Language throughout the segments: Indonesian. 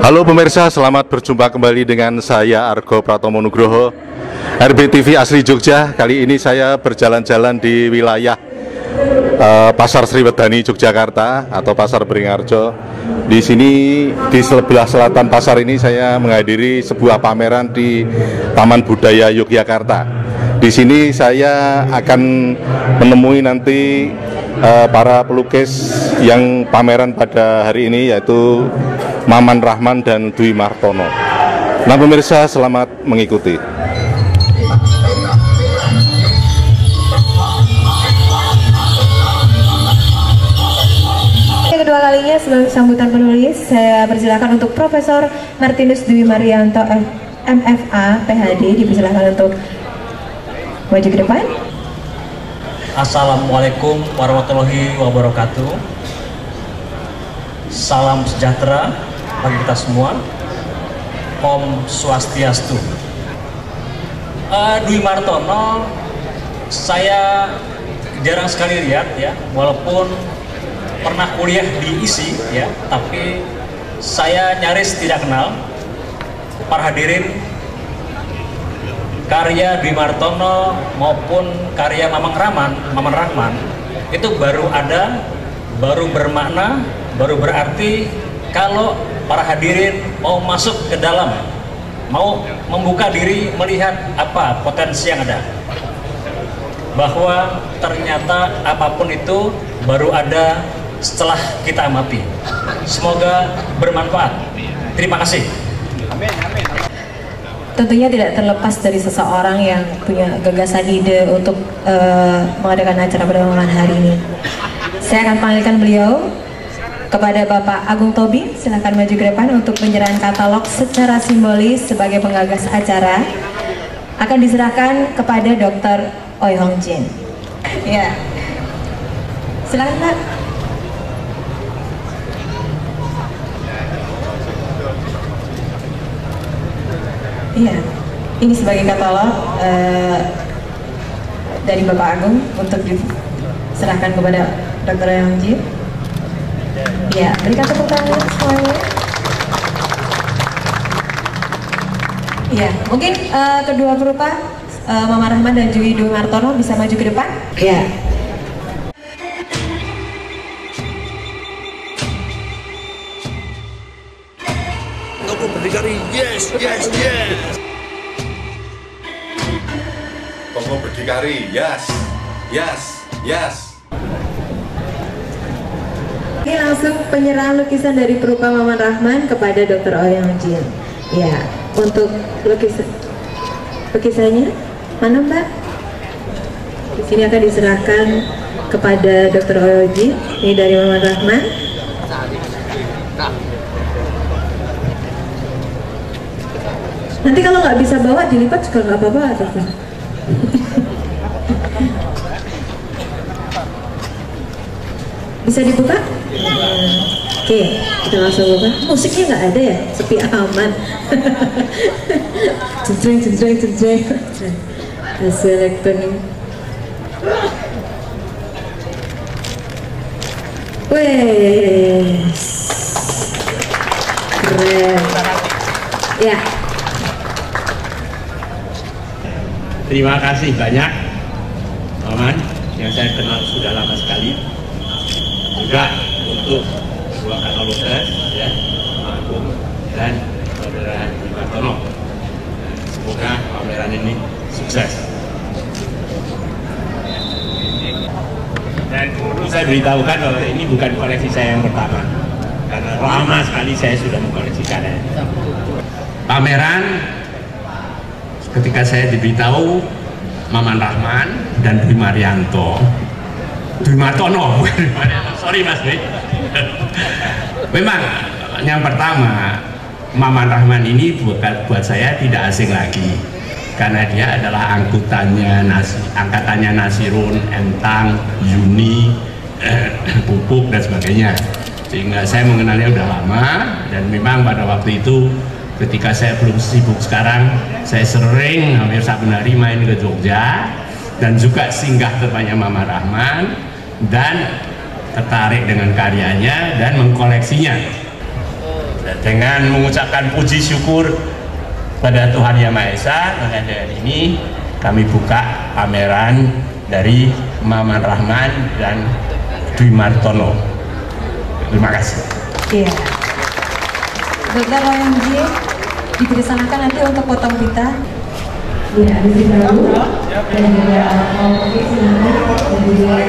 Halo pemirsa, selamat berjumpa kembali dengan saya Argo Pratomo Nugroho, RBTV Asli Jogja. Kali ini saya berjalan-jalan di wilayah Pasar Sriwedani Yogyakarta atau Pasar Beringharjo. Di sini di sebelah selatan pasar ini saya menghadiri sebuah pameran di Taman Budaya Yogyakarta. Di sini saya akan menemui nanti para pelukis yang pameran pada hari ini, yaitu Maman Rahman dan Dwi Martono. Nah pemirsa, selamat mengikuti. Kedua kalinya sebagai sambutan penulis, saya persilakan untuk Profesor Martinus Dwi Marianto MFA PhD, dipersilakan untuk maju ke depan. Assalamualaikum warahmatullahi wabarakatuh. Salam sejahtera bagi kita semua. Om Swastiastu. Dwi Martono saya jarang sekali lihat ya, walaupun pernah kuliah di ISI ya, tapi saya nyaris tidak kenal. Para hadirin, karya Dwi Martono maupun karya Maman Rahman itu baru ada, baru bermakna, baru berarti kalau para hadirin mau masuk ke dalam, mau membuka diri melihat apa potensi yang ada, bahwa ternyata apapun itu baru ada setelah kita amati. Semoga bermanfaat. Terima kasih. Amin, amin. Tentunya tidak terlepas dari seseorang yang punya gagasan ide untuk mengadakan acara pada malam hari ini. Saya akan panggilkan beliau kepada Bapak Agung Tobi. Silakan maju ke depan untuk penyerahan katalog secara simbolis sebagai penggagas acara. Akan diserahkan kepada Dr. Oi Hong Jin. Ya, silakan Pak. Iya, ini sebagai katalog dari Bapak Agung untuk diserahkan kepada Dr. Oi Hong Jin. Ya, berikan tepuk tangan semuanya. Ya, mungkin kedua perupa Maman Rahman dan Dwi Martono bisa maju ke depan. Ya. Toko berdikari, yes, yes, yes. Toko berdikari, yes, yes, yes. Ini langsung penyerahan lukisan dari perupa Maman Rahman kepada Dr. Oi Hong Jin. Ya, untuk lukisannya mana Mbak? Di sini akan diserahkan kepada Dr. Oi Hong Jin. Ini dari Maman Rahman. Nanti kalau nggak bisa bawa dilipat juga nggak apa-apa, Dr. Bisa dibuka? Oke, kita langsung buka. Musiknya nggak ada ya? Sepi aman. Jeng jeng jeng jeng. Hasil elektronik. Wes, keren. Ya. Terima kasih banyak, Maman, yang saya kenal sudah lama sekali. Juga untuk dua kataloger ya, Agung dan Saudara Dwi Martono. Semoga pameran ini sukses. Dan perlu saya beritahukan bahwa ini bukan koleksi saya yang pertama, karena lama sekali saya sudah mengkoleksikannya. Pameran ketika saya diberitahu Maman Rahman dan Dwi Martono, sorry Mas Dwi. Memang yang pertama, Maman Rahman ini buat saya tidak asing lagi, karena dia adalah angkatannya Nasirun, Entang, Yuni, Pupuk dan sebagainya, sehingga saya mengenalnya udah lama. Dan memang pada waktu itu ketika saya belum sibuk sekarang, saya sering hampir setiap hari main ke Jogja dan juga singgah ke tempatnya Maman Rahman dan tertarik dengan karyanya dan mengkoleksinya. Dengan mengucapkan puji syukur pada Tuhan Yang Maha Esa, maka dari ini kami buka pameran dari Maman Rahman dan Dwi Martono. Terima kasih. Iya. Dr. OMG dipersanakan nanti untuk potong pita. Iya, di sini dulu. Dan juga oke silakan. Dan juga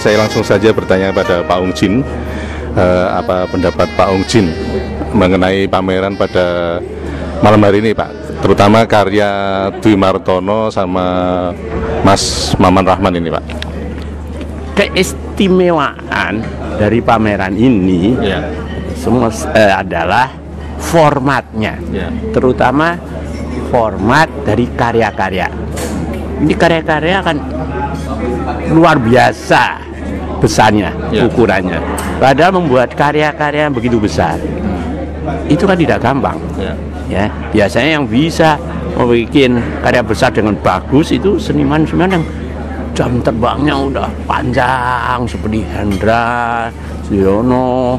saya langsung saja bertanya pada Pak Ung Jin, apa pendapat Pak Ung Jin mengenai pameran pada malam hari ini, Pak, terutama karya Dwi Martono sama Mas Maman Rahman ini, Pak. Keistimewaan dari pameran ini semua adalah formatnya, terutama format dari karya-karya. Ini karya-karya kan luar biasa besarnya, ukurannya. Padahal membuat karya-karya yang begitu besar itu kan tidak gampang. Ya, biasanya yang bisa membuat karya besar dengan bagus itu seniman-seniman yang jam terbangnya udah panjang seperti Hendra, Siono,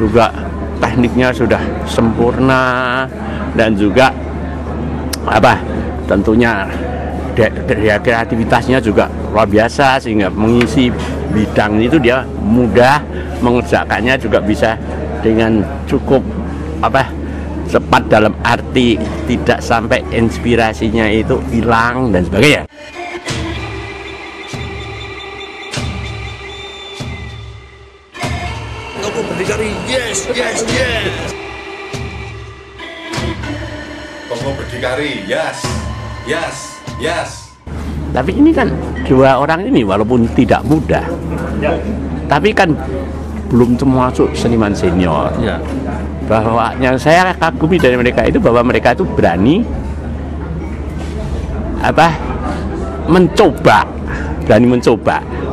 juga tekniknya sudah sempurna, dan juga tentunya kreativitasnya juga luar biasa, sehingga mengisi bidang itu dia mudah, mengerjakannya juga bisa dengan cukup cepat, dalam arti tidak sampai inspirasinya itu hilang dan sebagainya. Toko berdikari, yes, yes, yes. Toko berdikari, yes, yes, yes. Tapi ini kan dua orang ini walaupun tidak muda, tapi kan belum termasuk seniman senior. Bahwa yang saya kagumi dari mereka itu bahwa mereka itu berani mencoba.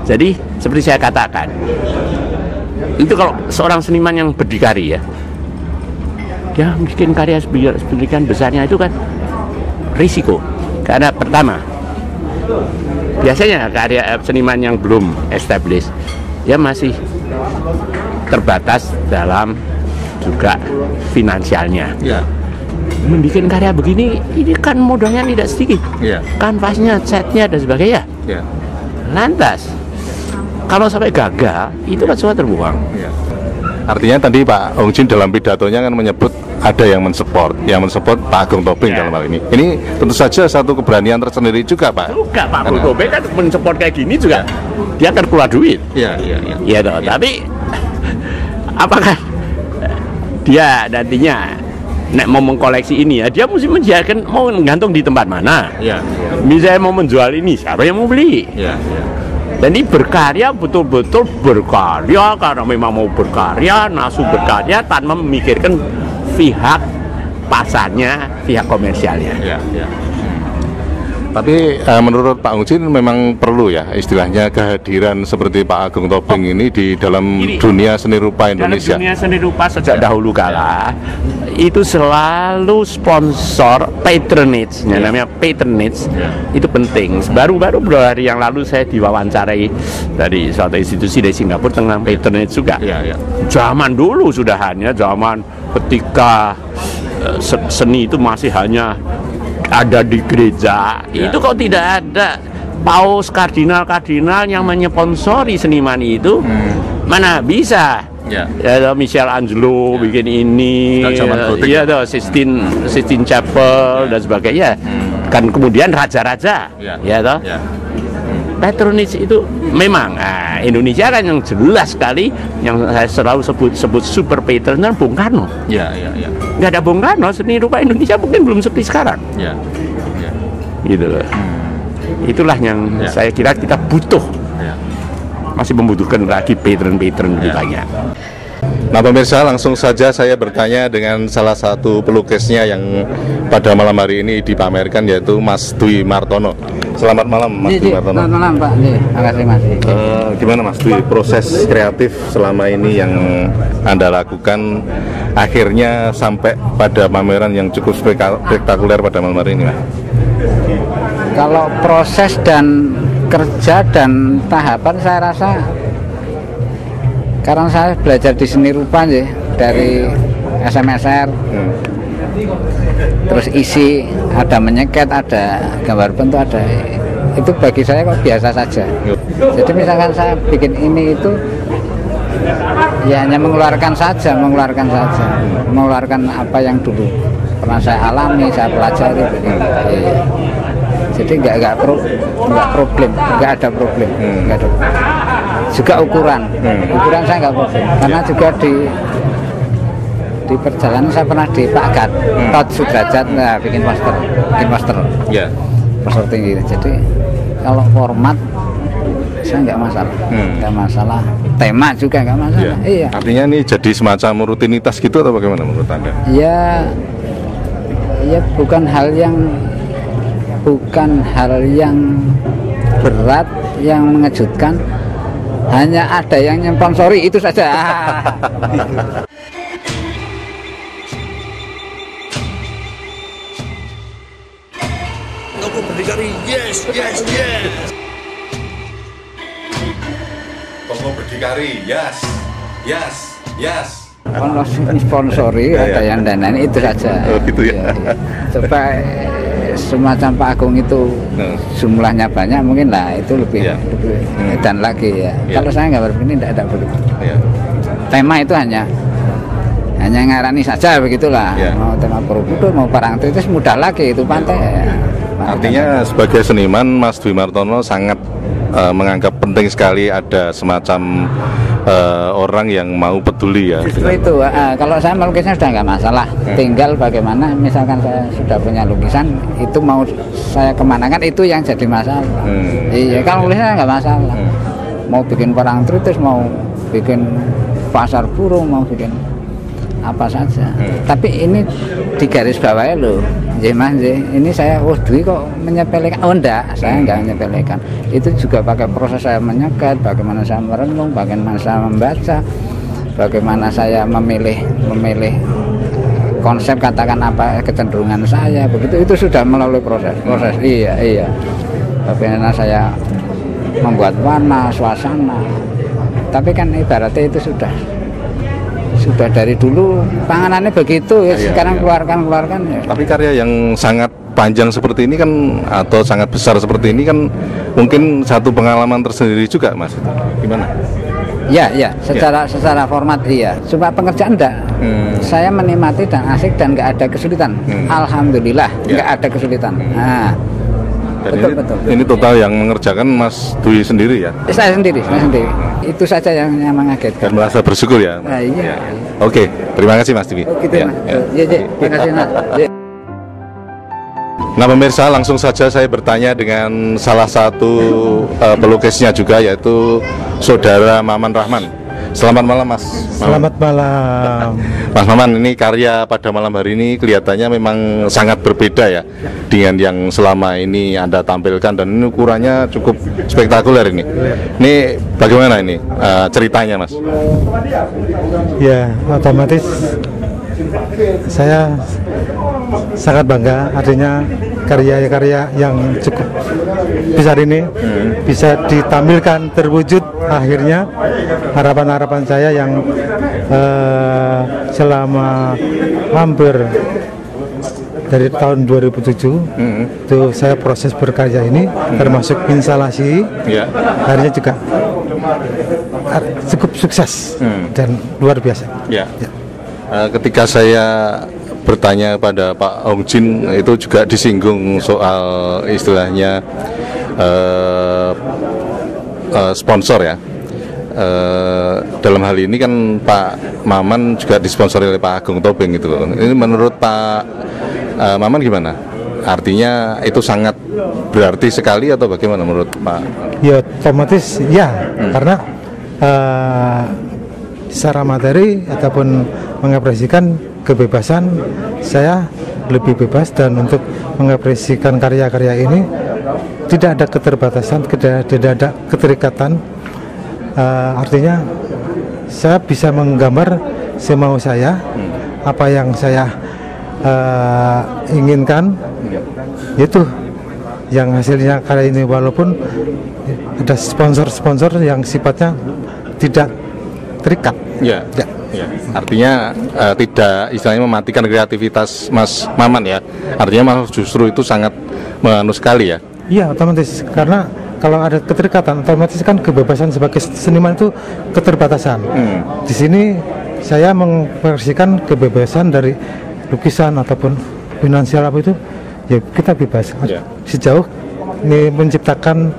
Jadi seperti saya katakan, itu kalau seorang seniman yang berdikari ya, dia bikin karya sedemikian besarnya itu kan risiko. Karena pertama, biasanya karya seniman yang belum established ya masih terbatas dalam juga finansialnya. Membikin karya begini ini kan modalnya tidak sedikit, kanvasnya, catnya dan sebagainya. Lantas kalau sampai gagal itu kan semua terbuang. Artinya tadi Pak Ung Jin dalam pidatonya kan menyebut ada yang mensupport Pak Agung Tobing dalam hal ini. Ini tentu saja satu keberanian tersendiri juga, Pak. Juga Pak Agung Tobing kan mensupport kayak gini juga, dia akan keluar duit. Iya toh. Tapi apakah dia nantinya mau mengkoleksi ini ya, dia mesti menjadikan mau menggantung di tempat mana. Misalnya mau menjual ini, siapa yang mau beli? Dan ini berkarya, betul-betul berkarya karena memang mau berkarya, nafsu berkarya tanpa memikirkan pihak pasarnya, pihak komersialnya. Tapi menurut Pak Ung Jin memang perlu ya istilahnya kehadiran seperti Pak Agung Tobing ini di dalam dunia seni rupa Indonesia. Dalam dunia seni rupa sejak dahulu kala itu selalu sponsor patronage, namanya patronage itu penting. Baru-baru beberapa hari yang lalu saya diwawancarai dari suatu institusi dari Singapura tentang patronage juga. Zaman dulu sudah hanya zaman ketika seni itu masih hanya ada di gereja, itu kok tidak ada paus, kardinal yang menyponsori seniman itu, mana bisa? Michelangelo bikin ini, Sistine Chapel dan sebagainya, kan kemudian raja-raja, patronage itu memang Indonesia kan yang jelas sekali yang saya selalu sebut super patron Bung Karno. Nggak ada Bung Karno, seni rupa Indonesia mungkin belum seperti sekarang. gitu loh. Itulah yang saya kira kita butuh, masih membutuhkan lagi patron-patron lebih banyak. Nah pemirsa, langsung saja saya bertanya dengan salah satu pelukisnya yang pada malam hari ini dipamerkan, yaitu Mas Dwi Martono. Selamat malam Mas Dwi Martono. Selamat malam Pak. Terima kasih Mas. Gimana Mas Dwi, proses kreatif selama ini yang Anda lakukan akhirnya sampai pada pameran yang cukup spektakuler pada malam hari ini, Mas? Kalau proses dan kerja dan tahapan saya rasa, karena saya belajar di seni rupa ya, dari SMSR, terus isi ada menyeket, ada gambar bentuk, ada, itu bagi saya kok biasa saja. Jadi misalkan saya bikin ini itu ya hanya mengeluarkan apa yang dulu pernah saya alami, saya pelajari. Jadi nggak ada problem. Juga ukuran saya nggak problem, karena juga di perjalanan saya pernah di Pak Gat, Tot Sudrajat, bikin poster tinggi. Jadi kalau format saya nggak masalah, tema juga nggak masalah. Iya. Artinya ini jadi semacam rutinitas gitu atau bagaimana menurut Anda? Ya bukan hal yang berat, yang mengejutkan. Hanya ada yang nyponsori, itu saja. Toko berdikari, yes, yes, yes. Toko berdikari, yes, yes, yes. Kalau sponsori ada yang danani, itu saja. Oh gitu ya. Coba semacam Pak Agung itu jumlahnya banyak, mungkin lah itu lebih dan lagi ya. Kalau saya nggak berpikir tidak ada begitu. Tema itu hanya ngarani saja, begitulah. Mau tema Borobudur, mau Parangtritis, mudah lagi itu pantai. Artinya sebagai seniman, Mas Dwi Martono sangat menganggap penting sekali ada semacam orang yang mau peduli ya. Justru itu, kalau saya melukisnya sudah nggak masalah. Tinggal bagaimana, misalkan saya sudah punya lukisan, itu mau saya kemanakan, itu yang jadi masalah. Iya, kalau lukisannya nggak masalah. Mau bikin Parangtritis, mau bikin pasar burung, mau bikin apa saja. Tapi ini di garis bawahnya loh. Mas, ini saya, Dwi kok menyepelekan? Oh enggak, saya enggak menyepelekan. Itu juga pakai proses saya menyeket, bagaimana saya merenung, bagaimana saya membaca, bagaimana saya memilih konsep, katakan apa kecenderungan saya, begitu. Itu sudah melalui proses. Iya. Bagaimana saya membuat warna, suasana. Tapi kan ibaratnya itu sudah dari dulu panganannya begitu ya, sekarang keluarkan ya. Tapi karya yang sangat panjang seperti ini kan, atau sangat besar seperti ini kan, mungkin satu pengalaman tersendiri juga, Mas. Gimana? Ya, secara format iya. Cuma pengerjaan enggak. Saya menikmati dan asik dan nggak ada kesulitan. Alhamdulillah, nggak ada kesulitan. Nah, betul. Ini total yang mengerjakan Mas Dwi sendiri ya? Saya sendiri. Itu saja yang mengagetkan. Dan merasa bersyukur ya? Iya. Oke, terima kasih Mas Dwi. Gitu, Mas. Terima kasih, Mas. Nah pemirsa, langsung saja saya bertanya dengan salah satu pelukisnya juga, yaitu Saudara Maman Rahman. Selamat malam Mas. Selamat malam Mas Maman, ini karya pada malam hari ini kelihatannya memang sangat berbeda ya dengan yang selama ini Anda tampilkan, dan ini ukurannya cukup spektakuler ini. Ini bagaimana ini ceritanya Mas? Ya, otomatis saya sangat bangga artinya karya-karya yang cukup besar ini bisa ditampilkan terwujud akhirnya. Harapan-harapan saya yang selama hampir dari tahun 2007 itu saya proses berkarya ini, termasuk instalasi, akhirnya juga cukup sukses dan luar biasa. Ketika saya bertanya pada Pak Hong Jin, itu juga disinggung soal istilahnya sponsor ya. Dalam hal ini kan Pak Maman juga disponsori oleh Pak Agung Tobing itu. Ini menurut Pak Maman gimana? artinya itu sangat berarti sekali atau bagaimana menurut Pak? Ya otomatis ya, karena secara materi ataupun mengapresiasikan kebebasan, saya lebih bebas, dan untuk mengapresiasikan karya-karya ini tidak ada keterbatasan, tidak ada keterikatan. Artinya saya bisa menggambar semau saya, apa yang saya inginkan, yaitu yang hasilnya karya ini, walaupun ada sponsor-sponsor yang sifatnya tidak terikat. Ya. Artinya tidak istilahnya mematikan kreativitas Mas Maman ya. Artinya malah justru itu sangat menganus sekali ya. Iya, otomatis, karena kalau ada keterikatan, otomatis kan kebebasan sebagai seniman itu keterbatasan. Di sini saya mengekspresikan kebebasan dari lukisan ataupun finansial apa itu, ya kita bebas. Sejauh ini menciptakan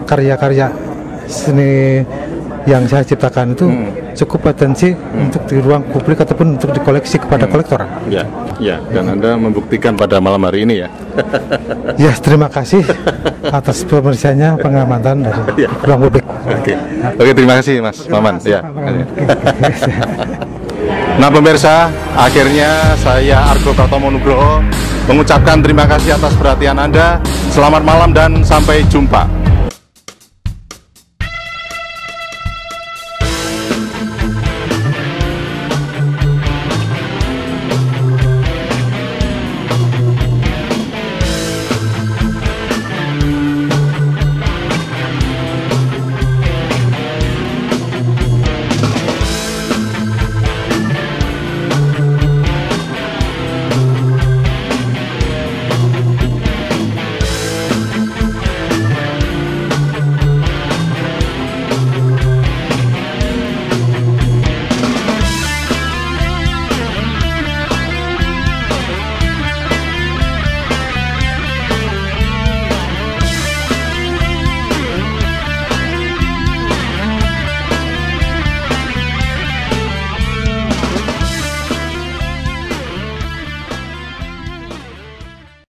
karya-karya seni yang saya ciptakan itu cukup potensi untuk di ruang publik ataupun untuk dikoleksi kepada kolektor. Ya, dan Anda membuktikan pada malam hari ini ya. Ya, terima kasih atas pemeriksaannya, pengamatan dari ruang publik. Oke, terima kasih Mas Maman. Ya. Nah pemirsa, akhirnya saya Argo Pratomo Nugroho mengucapkan terima kasih atas perhatian Anda. Selamat malam dan sampai jumpa.